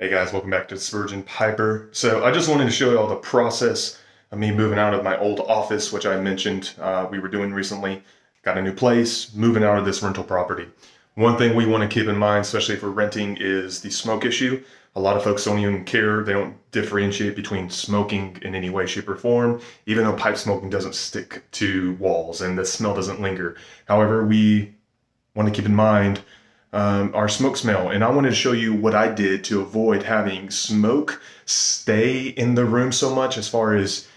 Hey guys, welcome back to TheSpurgeonPiper. So I just wanted to show you all the process of me moving out of my old office, which I mentioned we were doing recently. Got a new place, moving out of this rental property. One thing we want to keep in mind, especially for renting, is the smoke issue. A lot of folks don't even care. They don't differentiate between smoking in any way, shape, or form, even though pipe smoking doesn't stick to walls and the smell doesn't linger. However, we want to keep in mind our smoke smell. And I wanted to show you what I did to avoid having smoke stay in the room so much as far as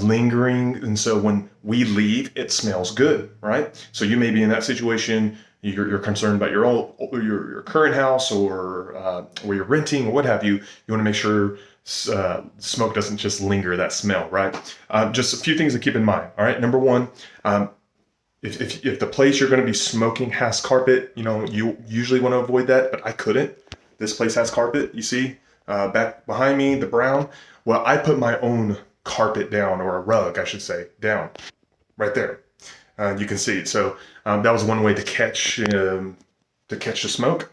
lingering. And so when we leave, it smells good, right? So you may be in that situation. You're concerned about your current house or where you're renting or what have you. You want to make sure smoke doesn't just linger, that smell, right? Just a few things to keep in mind. All right. Number one, if the place you're going to be smoking has carpet, you usually want to avoid that, but I couldn't. This place has carpet, you see, back behind me, the brown. Well, I put my own carpet down, or a rug, I should say, down, right there. You can see it. So that was one way to catch the smoke.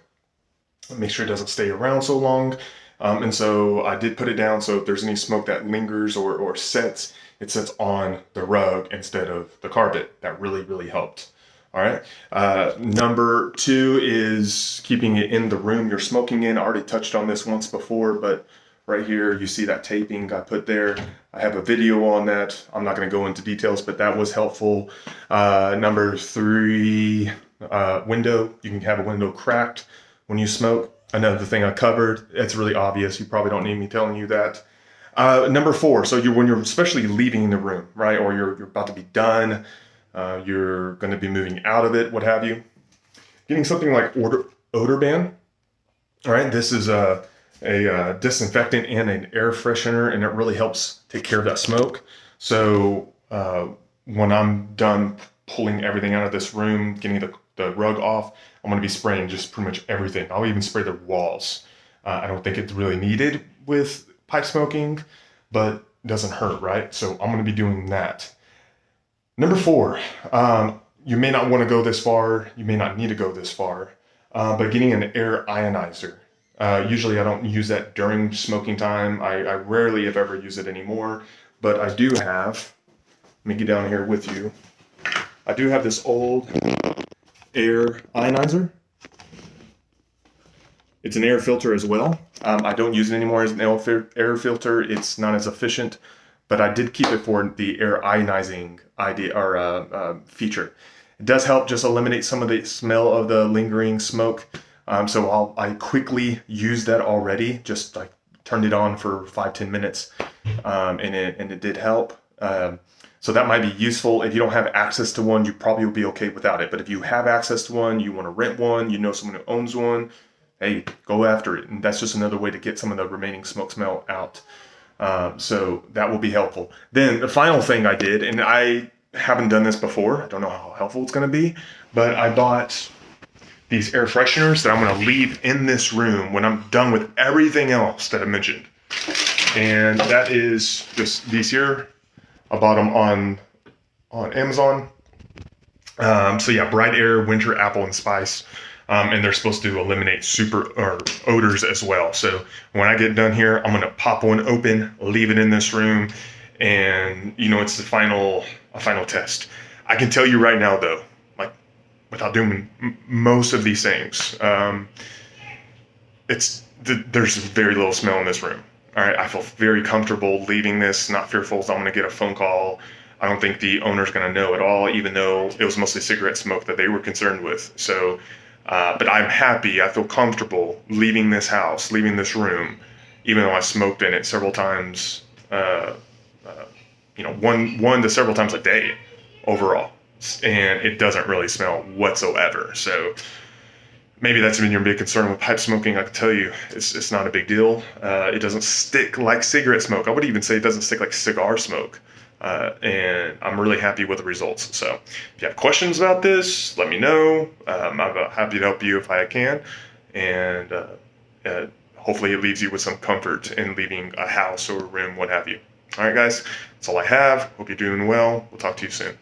Make sure it doesn't stay around so long. And so I did put it down, so if there's any smoke that lingers or sets, it sits on the rug instead of the carpet. That really, really helped. All right. Number two is keeping it in the room you're smoking in. I already touched on this once before, but right here, you see that taping I put there. I have a video on that. I'm not going to go into details, but that was helpful. Number three, window. You can have a window cracked when you smoke. Another thing I covered. It's really obvious. You probably don't need me telling you that. Number four, so when you're especially leaving the room, right, or you're about to be done, you're going to be moving out of it, what have you, getting something like odor ban. All right, this is a disinfectant and an air freshener, and it really helps take care of that smoke. So when I'm done pulling everything out of this room, getting the rug off, I'm going to be spraying just pretty much everything. I'll even spray the walls. I don't think it's really needed with pipe smoking, but it doesn't hurt, right? So I'm going to be doing that. Number four, you may not want to go this far. You may not need to go this far, but getting an air ionizer. Usually I don't use that during smoking time. I rarely, if ever, use it anymore, but I do have, let me get down here with you. I do have this old air ionizer. It's an air filter as well. I don't use it anymore as an air filter. It's not as efficient, but I did keep it for the air ionizing idea or feature. It does help just eliminate some of the smell of the lingering smoke. So I quickly used that already. Just like turned it on for 5-10 minutes, and it did help. So that might be useful. If you don't have access to one, you probably will be okay without it. But if you have access to one, you want to rent one, you know someone who owns one, hey, go after it. And that's just another way to get some of the remaining smoke smell out. So that will be helpful. Then the final thing I did, and I haven't done this before, I don't know how helpful it's going to be, but I bought these air fresheners that I'm going to leave in this room when I'm done with everything else that I mentioned. And that is just these here. I bought them on Amazon. So yeah, Bright Air, Winter Apple and Spice. And they're supposed to eliminate odors as well. So when I get done here, I'm going to pop one open, leave it in this room, and it's a final test. I can tell you right now though, like without doing most of these things, there's very little smell in this room. All right, I feel very comfortable leaving this, not fearful that I'm going to get a phone call. I don't think the owner's going to know at all, even though it was mostly cigarette smoke that they were concerned with. So, but I'm happy, I feel comfortable leaving this house, leaving this room, even though I smoked in it several times, one to several times a day overall. And it doesn't really smell whatsoever. So maybe that's been your big concern with pipe smoking. I can tell you, it's not a big deal. It doesn't stick like cigarette smoke. I would even say it doesn't stick like cigar smoke. And I'm really happy with the results. So if you have questions about this, let me know. I'm happy to help you if I can. And hopefully it leaves you with some comfort in leaving a house or a room, what have you. All right, guys, that's all I have. Hope you're doing well. We'll talk to you soon.